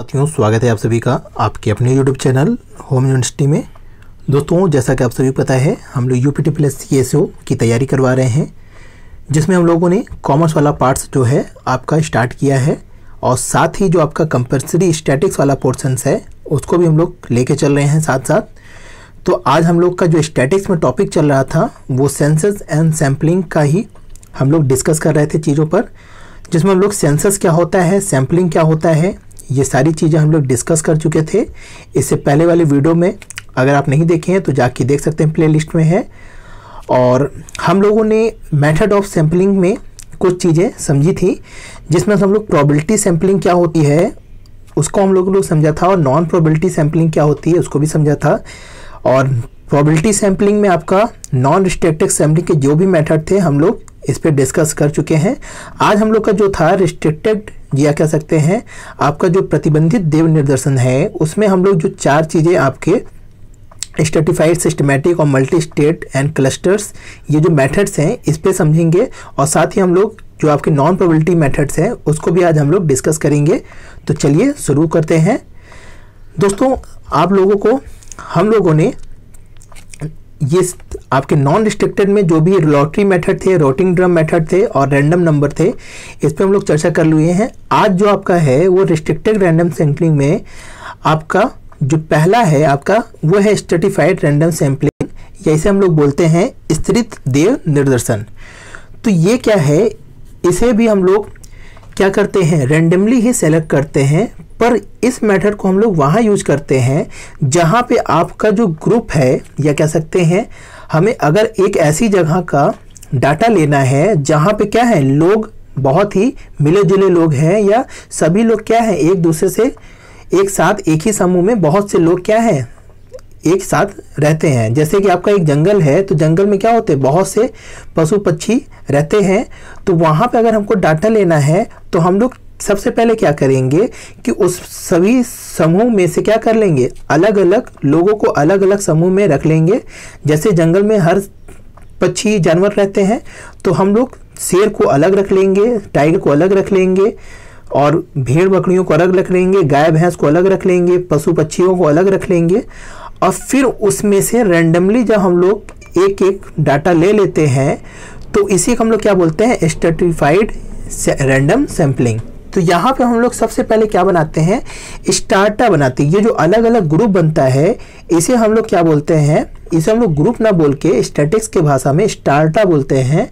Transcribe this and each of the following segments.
साथियों, स्वागत है आप सभी का आपके अपने YouTube चैनल होम यूनिवर्सिटी में। दोस्तों, जैसा कि आप सभी पता है, हम लोग UPT प्लस CSO की तैयारी करवा रहे हैं, जिसमें हम लोगों ने कॉमर्स वाला पार्ट्स जो है आपका स्टार्ट किया है और साथ ही जो आपका कंपल्सरी स्टैटिक्स वाला पोर्शंस है उसको भी हम लोग लेके चल रहे हैं साथ साथ। तो आज हम लोग का जो स्टैटिक्स में टॉपिक चल रहा था वो सेंसस एंड सैम्पलिंग का ही हम लोग डिस्कस कर रहे थे चीज़ों पर, जिसमें हम लोग सेंसस क्या होता है, सैम्पलिंग क्या होता है, ये सारी चीज़ें हम लोग डिस्कस कर चुके थे। इससे पहले वाले वीडियो में अगर आप नहीं देखे हैं तो जाके देख सकते हैं, प्लेलिस्ट में है। और हम लोगों ने मेथड ऑफ सैम्पलिंग में कुछ चीज़ें समझी थी, जिसमें हम लोग प्रोबेबिलिटी सैम्पलिंग क्या होती है उसको हम लोग समझा था, और नॉन प्रोबेबिलिटी सैम्पलिंग क्या होती है उसको भी समझा था। और प्रोबेबिलिटी सैम्पलिंग में आपका नॉन रिस्ट्रिक्टेड सैम्पलिंग के जो भी मेथड थे हम लोग इस पर डिस्कस कर चुके हैं। आज हम लोग का जो था रिस्ट्रिक्टेड या कह सकते हैं आपका जो प्रतिबंधित देव निर्देशन है, उसमें हम लोग जो चार चीज़ें आपके स्ट्रेटिफाइड, सिस्टमैटिक और मल्टी स्टेट एंड क्लस्टर्स, ये जो मेथड्स हैं इस पे समझेंगे। और साथ ही हम लोग जो आपके नॉन प्रोबेबिलिटी मेथड्स हैं उसको भी आज हम लोग डिस्कस करेंगे। तो चलिए शुरू करते हैं। दोस्तों, आप लोगों को हम लोगों ने ये आपके नॉन रिस्ट्रिक्टेड में जो भी लॉटरी मेथड थे, रोटिंग ड्रम मेथड थे और रैंडम नंबर थे, इस पे हम लोग चर्चा कर लिए हैं। आज जो आपका है वो रिस्ट्रिक्टेड रैंडम सैम्पलिंग में आपका जो पहला है आपका वो है स्ट्रेटिफाइड रैंडम सैम्पलिंग, या इसे हम लोग बोलते हैं स्तरित देव निर्देशन। तो ये क्या है, इसे भी हम लोग क्या करते हैं, रैंडमली ही सेलेक्ट करते हैं। पर इस मेथड को हम लोग वहाँ यूज करते हैं जहाँ पे आपका जो ग्रुप है, या कह सकते हैं हमें अगर एक ऐसी जगह का डाटा लेना है जहाँ पे क्या है, लोग बहुत ही मिले जुले लोग हैं, या सभी लोग क्या है एक दूसरे से एक साथ एक ही समूह में बहुत से लोग क्या है एक साथ रहते हैं। जैसे कि आपका एक जंगल है तो जंगल में क्या होते हैं, बहुत से पशु पक्षी रहते हैं। तो वहाँ पे अगर हमको डाटा लेना है तो हम लोग सबसे पहले क्या करेंगे कि उस सभी समूह में से क्या कर लेंगे, अलग अलग लोगों को अलग अलग समूह में रख लेंगे। जैसे जंगल में हर पक्षी जानवर रहते हैं तो हम लोग शेर को अलग रख लेंगे, टाइगर को अलग रख लेंगे, और भेड़ बकरियों को अलग रख लेंगे, गाय भैंस को अलग रख लेंगे, पशु पक्षियों को अलग रख लेंगे। और फिर उसमें से रैंडमली जब हम लोग एक एक डाटा ले लेते हैं तो इसी को हम लोग क्या बोलते हैं, स्ट्रेटिफाइड रैंडम सैम्पलिंग। तो यहाँ पे हम लोग सबसे पहले क्या बनाते हैं, स्टार्टा बनाते हैं। ये जो अलग अलग ग्रुप बनता है इसे हम लोग क्या बोलते हैं, इसे हम लोग ग्रुप ना बोल के स्टैटिक्स के भाषा में स्टार्टा बोलते हैं।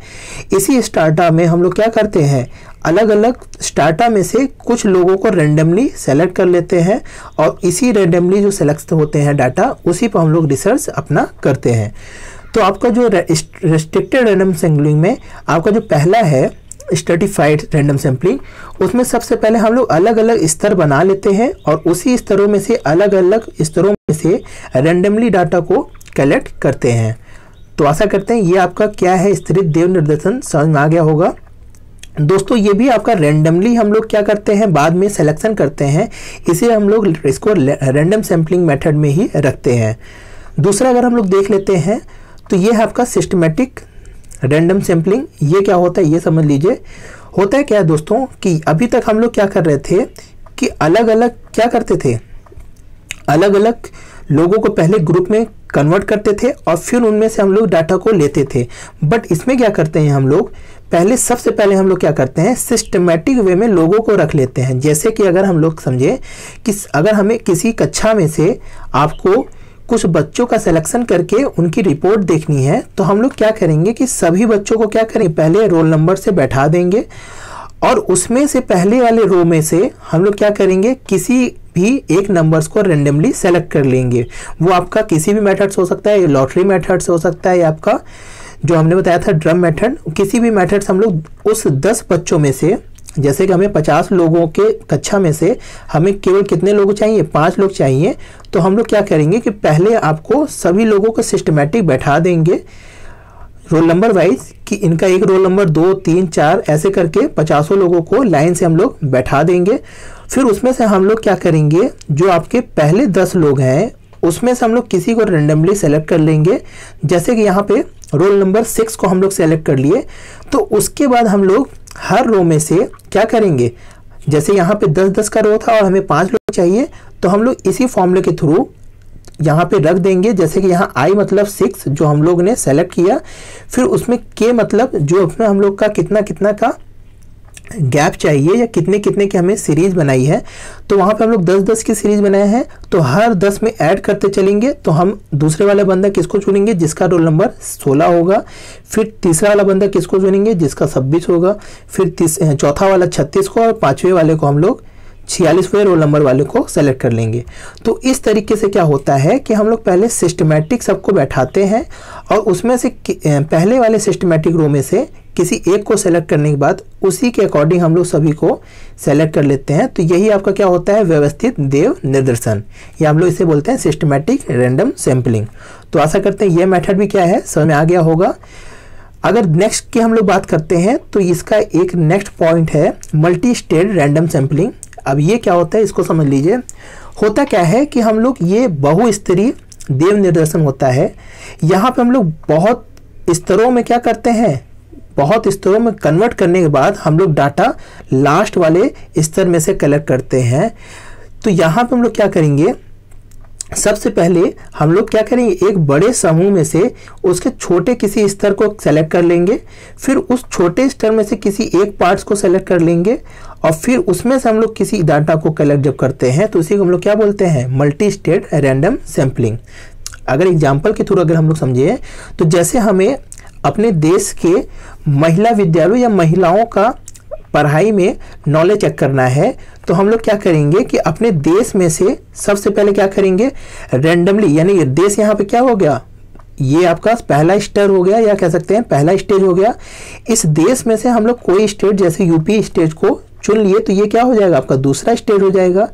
इसी स्टार्टा में हम लोग क्या करते हैं, अलग अलग स्टार्टा में से कुछ लोगों को रैंडमली सेलेक्ट कर लेते हैं, और इसी रैंडमली जो सेलेक्ट होते हैं डाटा उसी पर हम लोग रिसर्च अपना करते हैं। तो आपका जो रिस्ट्रिक्टेड रैंडम सैम्पलिंग में आपका जो पहला है स्ट्रेटिफाइड रैंडम सैम्पलिंग, उसमें सबसे पहले हम लोग अलग अलग स्तर बना लेते हैं और उसी स्तरों में से अलग अलग स्तरों में से रैंडमली डाटा को कलेक्ट करते हैं। तो आशा करते हैं ये आपका क्या है, स्तरित देव निर्देशन समझ में आ गया होगा। दोस्तों, ये भी आपका रैंडमली हम लोग क्या करते हैं, बाद में सिलेक्शन करते हैं, इसे हम लोग इसको रैंडम सैम्पलिंग मेथड में ही रखते हैं। दूसरा अगर हम लोग देख लेते हैं तो ये है आपका सिस्टमैटिक रैंडम सैम्पलिंग। ये क्या होता है ये समझ लीजिए। होता है क्या है दोस्तों कि अभी तक हम लोग क्या कर रहे थे कि अलग अलग क्या करते थे, अलग अलग लोगों को पहले ग्रुप में कन्वर्ट करते थे और फिर उनमें से हम लोग डाटा को लेते थे। बट इसमें क्या करते हैं हम लोग, पहले सबसे पहले हम लोग क्या करते हैं, सिस्टमैटिक वे में लोगों को रख लेते हैं। जैसे कि अगर हम लोग समझे कि अगर हमें किसी कक्षा में से आपको कुछ बच्चों का सिलेक्शन करके उनकी रिपोर्ट देखनी है, तो हम लोग क्या करेंगे कि सभी बच्चों को क्या करेंगे, पहले रोल नंबर से बैठा देंगे, और उसमें से पहले वाले रो में से हम लोग क्या करेंगे, किसी भी एक नंबर्स को रैंडमली सेलेक्ट कर लेंगे। वो आपका किसी भी मेथड से हो सकता है, लॉटरी मेथड से हो सकता है, या आपका जो हमने बताया था ड्रम मेथड, किसी भी मेथड से हम लोग उस 10 बच्चों में से, जैसे कि हमें 50 लोगों के कक्षा में से हमें केवल कितने लोग चाहिए, 5 लोग चाहिए, तो हम लोग क्या करेंगे कि पहले आपको सभी लोगों को सिस्टमैटिक बैठा देंगे रोल नंबर वाइज, कि इनका एक रोल नंबर 2, 3, 4 ऐसे करके 50 लोगों को लाइन से हम लोग बैठा देंगे। फिर उसमें से हम लोग क्या करेंगे, जो आपके पहले 10 लोग हैं उसमें से हम लोग किसी को रेंडमली सेलेक्ट कर लेंगे। जैसे कि यहाँ पे रोल नंबर 6 को हम लोग सेलेक्ट कर लिए, तो उसके बाद हम लोग हर रो में से क्या करेंगे, जैसे यहाँ पे 10-10 का रो था और हमें 5 लोग चाहिए, तो हम लोग इसी फॉर्मूले के थ्रू यहाँ पे रख देंगे। जैसे कि यहाँ I मतलब 6 जो हम लोग ने सेलेक्ट किया, फिर उसमें K मतलब जो अपना हम लोग का कितना कितना का गैप चाहिए या कितने कितने की हमें सीरीज बनाई है, तो वहाँ पे हम लोग 10-10 की सीरीज बनाए हैं, तो हर 10 में ऐड करते चलेंगे। तो हम दूसरे वाला बंदा किसको चुनेंगे जिसका रोल नंबर 16 होगा, फिर तीसरा वाला बंदा किसको चुनेंगे जिसका 26 होगा, फिर चौथा वाला 36 को, और पाँचवें वाले को हम लोग 46वें रोल नंबर वाले को सेलेक्ट कर लेंगे। तो इस तरीके से क्या होता है कि हम लोग पहले सिस्टमैटिक सबको बैठाते हैं और उसमें से पहले वाले सिस्टमैटिक रो में से किसी एक को सेलेक्ट करने के बाद उसी के अकॉर्डिंग हम लोग सभी को सेलेक्ट कर लेते हैं। तो यही आपका क्या होता है, व्यवस्थित देव निर्देशन, या हम लोग इसे बोलते हैं सिस्टमैटिक रैंडम सैम्पलिंग। तो आशा करते हैं ये मेथड भी क्या है समझ में आ गया होगा। अगर नेक्स्ट की हम लोग बात करते हैं तो इसका एक नेक्स्ट पॉइंट है मल्टी स्टेज रैंडम सैम्पलिंग। अब ये क्या होता है इसको समझ लीजिए। होता क्या है कि हम लोग ये बहुस्तरीय देव निर्देशन होता है, यहाँ पे हम लोग बहुत स्तरों में क्या करते हैं, बहुत स्तरों में कन्वर्ट करने के बाद हम लोग डाटा लास्ट वाले स्तर में से कलेक्ट करते हैं। तो यहाँ पे हम लोग क्या करेंगे, सबसे पहले हम लोग क्या करेंगे, एक बड़े समूह में से उसके छोटे किसी स्तर को सेलेक्ट कर लेंगे, फिर उस छोटे स्तर में से किसी एक पार्ट्स को सेलेक्ट कर लेंगे, और फिर उसमें से हम लोग किसी डाटा को कलेक्ट जब करते हैं तो उसी को हम लोग क्या बोलते हैं, मल्टी स्टेज रैंडम सैम्पलिंग। अगर एग्जाम्पल के थ्रू अगर हम लोग समझे तो जैसे हमें अपने देश के महिला विद्यालयों या महिलाओं का पढ़ाई में नॉलेज चेक करना है, तो हम लोग क्या करेंगे कि अपने देश में से सबसे पहले क्या करेंगे, रैंडमली, यानी देश यहाँ पे क्या हो गया, ये आपका पहला स्टेज हो गया या कह सकते हैं पहला स्टेज हो गया। इस देश में से हम लोग कोई स्टेट जैसे यूपी स्टेट को चुन लिए, तो ये क्या हो जाएगा आपका दूसरा स्टेज हो जाएगा।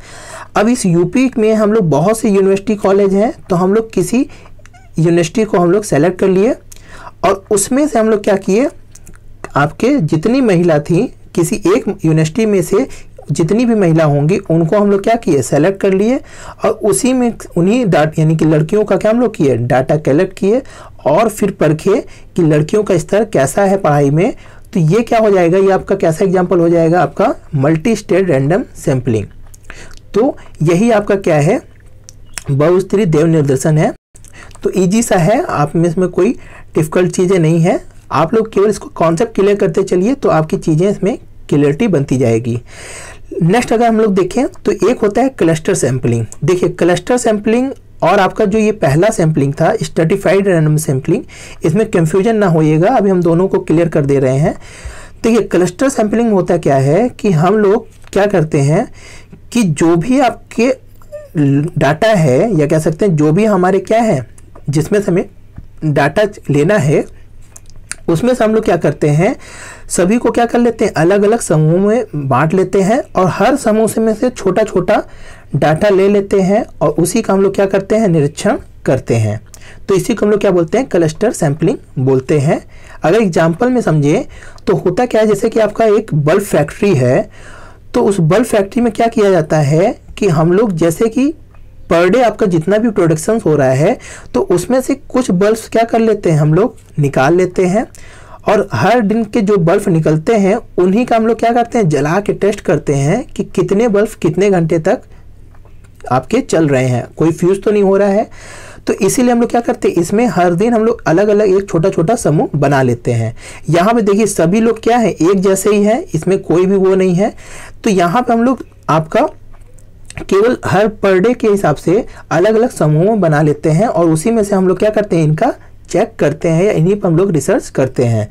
अब इस यूपी में हम लोग बहुत से यूनिवर्सिटी कॉलेज हैं, तो हम लोग किसी यूनिवर्सिटी को हम लोग सेलेक्ट कर लिए और उसमें से हम लोग क्या किए, आपके जितनी महिला थी किसी एक यूनिवर्सिटी में से जितनी भी महिला होंगी उनको हम लोग क्या किए, सेलेक्ट कर लिए, और उसी में उन्हीं यानी कि लड़कियों का क्या हम लोग किए, डाटा कलेक्ट किए और फिर परखे कि लड़कियों का स्तर कैसा है पढ़ाई में। तो ये क्या हो जाएगा, ये आपका कैसा एग्जाम्पल हो जाएगा, आपका मल्टी स्टेज रैंडम सैम्पलिंग। तो यही आपका क्या है, बहुस्तरीय देव निर्देशन है। तो इजी सा है, आप में इसमें कोई डिफिकल्ट चीज़ें नहीं है, आप लोग केवल इसको कॉन्सेप्ट क्लियर करते चलिए तो आपकी चीज़ें इसमें क्लियरिटी बनती जाएगी। नेक्स्ट अगर हम लोग देखें तो एक होता है क्लस्टर सैम्पलिंग। देखिए क्लस्टर सैम्पलिंग और आपका जो ये पहला सैम्पलिंग था स्ट्रैटिफाइड रैंडम सैम्पलिंग, इसमें कंफ्यूजन ना होइएगा, अभी हम दोनों को क्लियर कर दे रहे हैं। तो ये क्लस्टर सैम्पलिंग होता क्या है कि हम लोग क्या करते हैं कि जो भी आपके डाटा है या कह सकते हैं जो भी हमारे क्या है जिसमें से हमें डाटा लेना है, उसमें से हम लोग क्या करते हैं, सभी को क्या कर लेते हैं, अलग अलग समूह में बांट लेते हैं और हर समूह से में से छोटा छोटा डाटा ले लेते हैं और उसी का हम लोग क्या करते हैं, निरीक्षण करते हैं। तो इसी को हम लोग क्या बोलते हैं, क्लस्टर सैम्पलिंग बोलते हैं। अगर एग्जाम्पल में समझे तो होता क्या है, जैसे कि आपका एक बल्ब फैक्ट्री है, तो उस बल्ब फैक्ट्री में क्या किया जाता है कि हम लोग जैसे कि पर डे आपका जितना भी प्रोडक्शन हो रहा है तो उसमें से कुछ बल्ब क्या कर लेते हैं, हम लोग निकाल लेते हैं और हर दिन के जो बल्ब निकलते हैं उन्हीं का हम लोग क्या करते हैं, जला के टेस्ट करते हैं कि कितने बल्ब कितने घंटे तक आपके चल रहे हैं, कोई फ्यूज तो नहीं हो रहा है। तो इसीलिए हम लोग क्या करते हैं, इसमें हर दिन हम लोग अलग अलग एक छोटा छोटा समूह बना लेते हैं। यहाँ पे देखिए सभी लोग क्या है, एक जैसे ही है, इसमें कोई भी वो नहीं है। तो यहाँ पे हम लोग आपका केवल हर पर डे के हिसाब से अलग अलग समूह बना लेते हैं और उसी में से हम लोग क्या करते हैं, इनका चेक करते हैं या इन्हीं पर हम लोग रिसर्च करते हैं।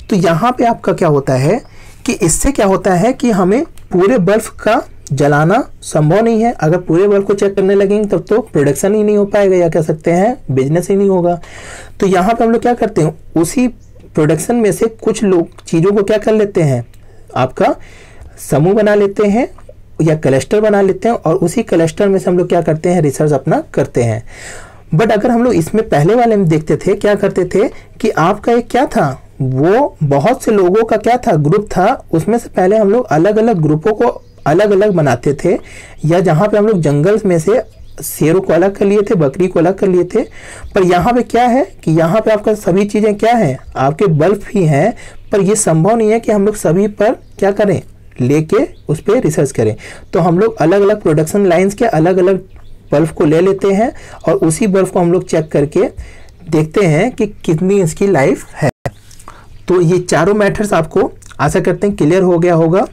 तो यहाँ पे आपका क्या होता है कि इससे क्या होता है कि हमें पूरे बल्ब का जलाना संभव नहीं है। अगर पूरे बल्ब को चेक करने लगेंगे तब तो प्रोडक्शन ही नहीं हो पाएगा या कह सकते हैं बिजनेस ही नहीं होगा। तो यहाँ पे हम लोग क्या करते हैं, उसी प्रोडक्शन में से कुछ लोग चीज़ों को क्या कर लेते हैं, आपका समूह बना लेते हैं या क्लस्टर बना लेते हैं और उसी क्लस्टर में से हम लोग क्या करते हैं, रिसर्च अपना करते हैं। बट अगर हम लोग इसमें पहले वाले में देखते थे, क्या करते थे कि आपका एक क्या था, वो बहुत से लोगों का क्या था, ग्रुप था, उसमें से पहले हम लोग अलग अलग ग्रुपों को अलग अलग बनाते थे, या जहाँ पे हम लोग जंगल में से शेरों को अलग कर लिए थे, बकरी को अलग कर लिए थे। पर यहाँ पे क्या है कि यहाँ पे आपका सभी चीज़ें क्या हैं, आपके बल्ब ही हैं, पर ये संभव नहीं है कि हम लोग सभी पर क्या करें, लेके उस पर रिसर्च करें। तो हम लोग अलग अलग प्रोडक्शन लाइंस के अलग अलग बल्ब को ले लेते हैं और उसी बल्ब को हम लोग चेक करके देखते हैं कि कितनी इसकी लाइफ है। तो ये चारों मेथड्स आपको आशा करते हैं क्लियर हो गया होगा।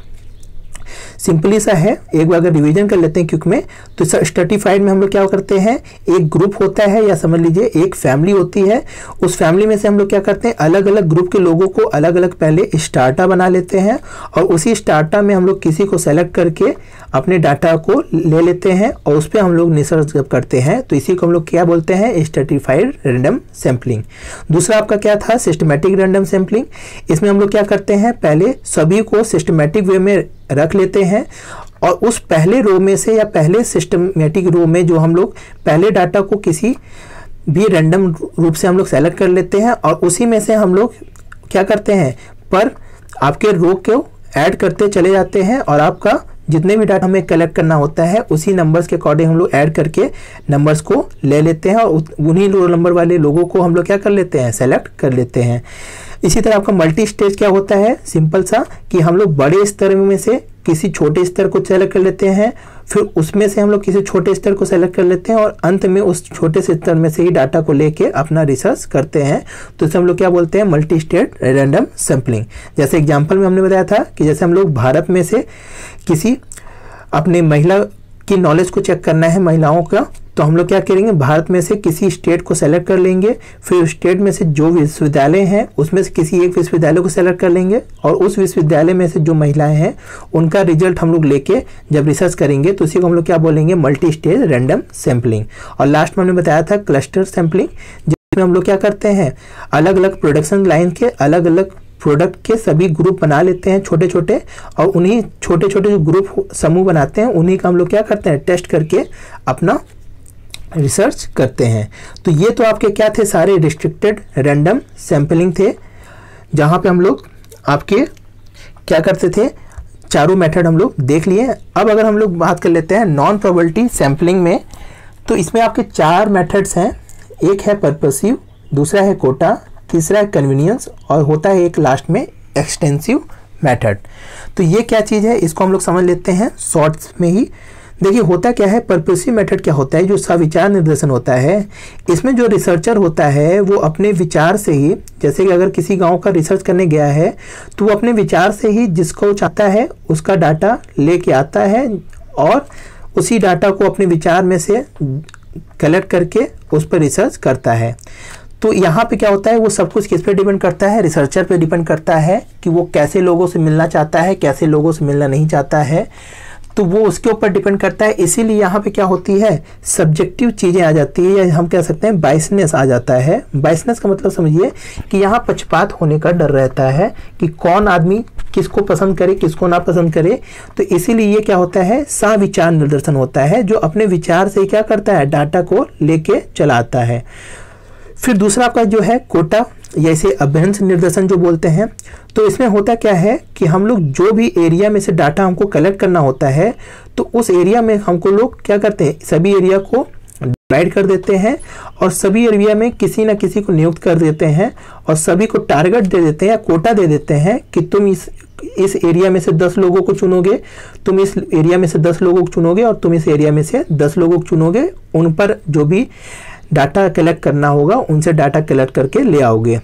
सिंपली सा है, एक बार अगर रिवीजन कर लेते हैं क्विक में, तो स्ट्रैटिफाइड में हम लोग क्या करते हैं, एक ग्रुप होता है या समझ लीजिए एक फैमिली होती है। उस फैमिली में से हम लोग क्या करते हैं, अलग अलग ग्रुप के लोगों को अलग अलग पहले स्टार्टा बना लेते हैं और उसी स्टार्टा में हम लोग किसी को सेलेक्ट करके अपने डाटा को ले लेते हैं और उस पर हम लोग रिसर्च जब करते हैं तो इसी को हम लोग क्या बोलते हैं, स्ट्रैटिफाइड रैंडम सैंपलिंग। दूसरा आपका क्या था, सिस्टमैटिक रैंडम सैंपलिंग। इसमें हम लोग क्या करते हैं, पहले सभी को सिस्टमैटिक वे में रख लेते हैं और उस पहले रो में से या पहले सिस्टमैटिक रो में जो हम लोग पहले डाटा को किसी भी रैंडम रूप से हम लोग सेलेक्ट कर लेते हैं और उसी में से हम लोग क्या करते हैं, पर आपके रो को ऐड करते चले जाते हैं और आपका जितने भी डाटा हमें कलेक्ट करना होता है उसी नंबर्स के अकॉर्डिंग हम लोग ऐड करके नंबर्स को ले लेते हैं और उन्हीं रोल नंबर वाले लोगों को हम लोग क्या कर लेते हैं, सेलेक्ट कर लेते हैं। इसी तरह आपका मल्टी स्टेज क्या होता है, सिंपल सा कि हम लोग बड़े स्तर में से किसी छोटे स्तर को सेलेक्ट कर लेते हैं, फिर उसमें से हम लोग किसी छोटे स्तर को सेलेक्ट कर लेते हैं और अंत में उस छोटे से स्तर में से ही डाटा को लेके अपना रिसर्च करते हैं। तो इसे हम लोग क्या बोलते हैं, मल्टी स्टेज रैंडम सैंपलिंग। जैसे एग्जांपल में हमने बताया था कि जैसे हम लोग भारत में से किसी अपने महिला की नॉलेज को चेक करना है, महिलाओं का, तो हम लोग क्या करेंगे, भारत में से किसी स्टेट को सेलेक्ट कर लेंगे, फिर स्टेट में से जो विश्वविद्यालय हैं उसमें से किसी एक विश्वविद्यालय को सेलेक्ट कर लेंगे और उस विश्वविद्यालय में से जो महिलाएं हैं उनका रिजल्ट हम लोग लेके जब रिसर्च करेंगे तो उसी को हम लोग क्या बोलेंगे, मल्टी स्टेज रैंडम सैंपलिंग। और लास्ट में हमने बताया था क्लस्टर सैंपलिंग, जिसमें हम लोग क्या करते हैं, अलग अलग प्रोडक्शन लाइन के अलग अलग प्रोडक्ट के सभी ग्रुप बना लेते हैं छोटे छोटे और उन्हीं छोटे छोटे जो ग्रुप समूह बनाते हैं उन्हीं का हम लोग क्या करते हैं, टेस्ट करके अपना रिसर्च करते हैं। तो ये तो आपके क्या थे, सारे रिस्ट्रिक्टेड रैंडम सैंपलिंग थे, जहाँ पे हम लोग आपके क्या करते थे, चारों मेथड हम लोग देख लिए। अब अगर हम लोग बात कर लेते हैं नॉन प्रोबेबिलिटी सैंपलिंग में, तो इसमें आपके 4 मेथड्स हैं। एक है पर्पसिव, दूसरा है कोटा, तीसरा है कन्वीनियंस और होता है एक लास्ट में एक्सटेंसिव मेथड। तो ये क्या चीज़ है, इसको हम लोग समझ लेते हैं शॉर्ट्स में ही। देखिए होता क्या है, पर्पसिव मेथड क्या होता है, जो सविचार निर्देशन होता है। इसमें जो रिसर्चर होता है वो अपने विचार से ही, जैसे कि अगर किसी गांव का रिसर्च करने गया है तो वो अपने विचार से ही जिसको चाहता है उसका डाटा लेके आता है और उसी डाटा को अपने विचार में से कलेक्ट करके उस पर रिसर्च करता है। तो यहाँ पे क्या होता है, वो सब कुछ किस पे डिपेंड करता है, रिसर्चर पे डिपेंड करता है कि वो कैसे लोगों से मिलना चाहता है, कैसे लोगों से मिलना नहीं चाहता है, तो वो उसके ऊपर डिपेंड करता है। इसीलिए यहाँ पे क्या होती है, सब्जेक्टिव चीज़ें आ जाती है या हम कह सकते हैं बाइसनेस आ जाता है। बाइसनेस का मतलब समझिए कि यहाँ पक्षपात होने का डर रहता है कि कौन आदमी किसको पसंद करे किसको ना पसंद करे। तो इसीलिए ये क्या होता है, सविचार निर्देशन होता है, जो अपने विचार से क्या करता है, डाटा को लेके चलाता है। फिर दूसरा आपका जो है कोटा, या इसे अभ्यंतर निर्देशन जो बोलते हैं। तो इसमें होता क्या है कि हम लोग जो भी एरिया में से डाटा हमको कलेक्ट करना होता है तो उस एरिया में हमको लोग क्या करते हैं, सभी एरिया को डिवाइड कर देते हैं और सभी एरिया में किसी न किसी को नियुक्त कर देते हैं और सभी को टारगेट दे देते हैं या कोटा दे देते हैं कि तुम इस एरिया में से 10 लोगों को चुनोगे, तुम इस एरिया में से 10 लोगों को चुनोगे और तुम इस एरिया में से 10 लोगों को चुनोगे। उन पर जो भी डाटा कलेक्ट करना होगा उनसे डाटा कलेक्ट करके ले आओगे।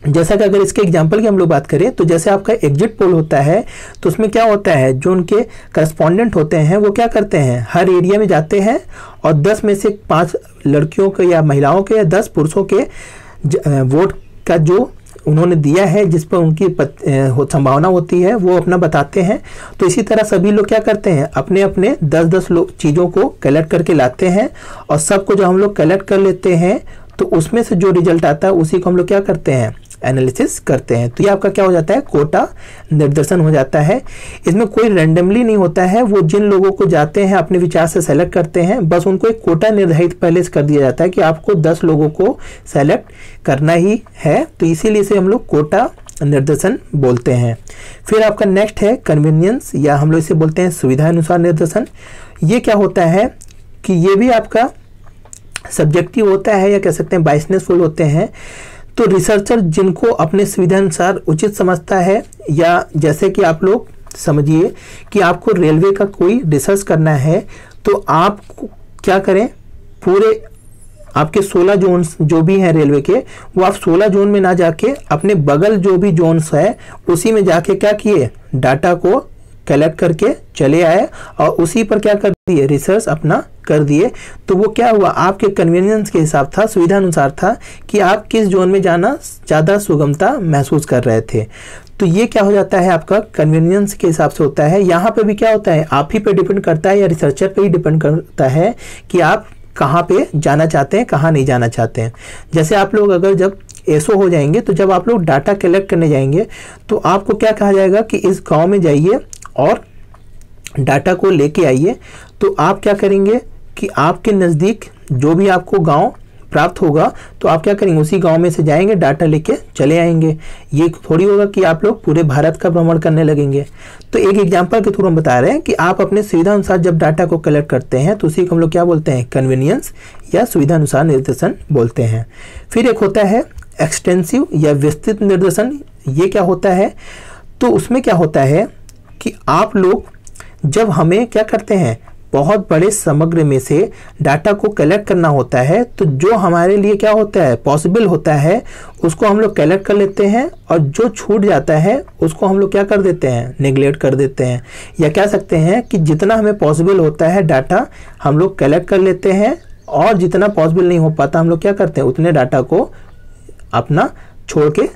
जैसा कि अगर इसके एग्जांपल की हम लोग बात करें तो जैसे आपका एग्जिट पोल होता है तो उसमें क्या होता है, जो उनके करस्पॉन्डेंट होते हैं वो क्या करते हैं, हर एरिया में जाते हैं और 10 में से 5 लड़कियों के या महिलाओं के या 10 पुरुषों के वोट का जो उन्होंने दिया है जिस पर उनकी संभावना होती है वो अपना बताते हैं। तो इसी तरह सभी लोग क्या करते हैं, अपने अपने 10-10 लोग चीज़ों को कलेक्ट करके लाते हैं और सबको जो हम लोग कलेक्ट कर लेते हैं तो उसमें से जो रिजल्ट आता है उसी को हम लोग क्या करते हैं, एनालिसिस करते हैं। तो ये आपका क्या हो जाता है, कोटा निर्देशन हो जाता है। इसमें कोई रैंडमली नहीं होता है, वो जिन लोगों को जाते हैं अपने विचार से सेलेक्ट करते हैं, बस उनको एक कोटा निर्धारित पहले से कर दिया जाता है कि आपको 10 लोगों को सेलेक्ट करना ही है। तो इसीलिए इसे हम लोग कोटा निर्देशन बोलते हैं। फिर आपका नेक्स्ट है कन्वीनियंस, या हम लोग इसे बोलते हैं सुविधा अनुसार निर्देशन। ये क्या होता है कि ये भी आपका सब्जेक्टिव होता है या कह सकते हैं बाइसनेसफुल होते हैं। तो रिसर्चर जिनको अपने सुविधा अनुसार उचित समझता है, या जैसे कि आप लोग समझिए कि आपको रेलवे का कोई रिसर्च करना है तो आप क्या करें, पूरे आपके 16 जोन्स जो भी हैं रेलवे के, वो आप 16 जोन में ना जाके अपने बगल जो भी जोन्स है उसी में जाके क्या किए, डाटा को कलेक्ट करके चले आए और उसी पर क्या कर दिए, रिसर्च अपना कर दिए। तो वो क्या हुआ, आपके कन्वीनियंस के हिसाब था, सुविधा अनुसार था कि आप किस जोन में जाना ज़्यादा सुगमता महसूस कर रहे थे। तो ये क्या हो जाता है, आपका कन्वीनियंस के हिसाब से होता है। यहाँ पे भी क्या होता है, आप ही पे डिपेंड करता है या रिसर्चर पे ही डिपेंड करता है कि आप कहाँ पे जाना चाहते हैं, कहाँ नहीं जाना चाहते हैं। जैसे आप लोग अगर जब एसओ हो जाएंगे तो जब आप लोग डाटा कलेक्ट करने जाएंगे तो आपको क्या कहा जाएगा कि इस गांव में जाइए और डाटा को लेके आइए। तो आप क्या करेंगे कि आपके नज़दीक जो भी आपको गांव प्राप्त होगा तो आप क्या करेंगे, उसी गांव में से जाएंगे, डाटा लेके चले आएंगे। ये थोड़ी होगा कि आप लोग पूरे भारत का भ्रमण करने लगेंगे। तो एक एग्जांपल के थ्रू हम बता रहे हैं कि आप अपने सुविधा अनुसार जब डाटा को कलेक्ट करते हैं तो उसी को हम लोग क्या बोलते हैं, कन्वीनियंस या सुविधा अनुसार निर्देशन बोलते हैं। फिर एक होता है एक्सटेंसिव या विस्तृत निर्देशन। ये क्या होता है, तो उसमें क्या होता है कि आप लोग जब हमें क्या करते हैं, बहुत बड़े समग्र में से डाटा को कलेक्ट करना होता है तो जो हमारे लिए क्या होता है, पॉसिबल होता है, उसको हम लोग कलेक्ट कर लेते हैं और जो छूट जाता है उसको हम लोग क्या कर देते हैं, नेग्लेक्ट कर देते हैं। या कह सकते हैं कि जितना हमें पॉसिबल होता है डाटा हम लोग कलेक्ट कर लेते हैं और जितना पॉसिबल नहीं हो पाता हम लोग क्या करते हैं, उतने डाटा को अपना छोड़ के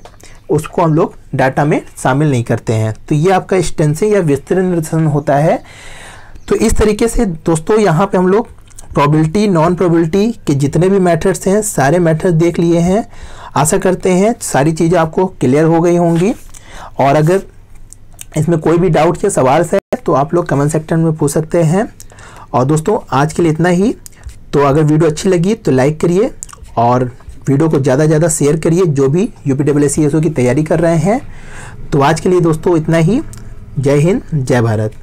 उसको हम लोग डाटा में शामिल नहीं करते हैं। तो ये आपका एक्सटेंसिव या विस्तृत निर्देशन होता है। तो इस तरीके से दोस्तों यहाँ पे हम लोग प्रोबेबिलिटी, नॉन प्रोबेबिलिटी के जितने भी मेथड्स हैं सारे मेथड्स देख लिए हैं। आशा करते हैं सारी चीज़ें आपको क्लियर हो गई होंगी। और अगर इसमें कोई भी डाउट या सवाल है तो आप लोग कमेंट सेक्शन में पूछ सकते हैं। और दोस्तों आज के लिए इतना ही। तो अगर वीडियो अच्छी लगी तो लाइक करिए और वीडियो को ज़्यादा से ज़्यादा शेयर करिए जो भी यूपीपीएससी की तैयारी कर रहे हैं। तो आज के लिए दोस्तों इतना ही। जय हिंद, जय भारत।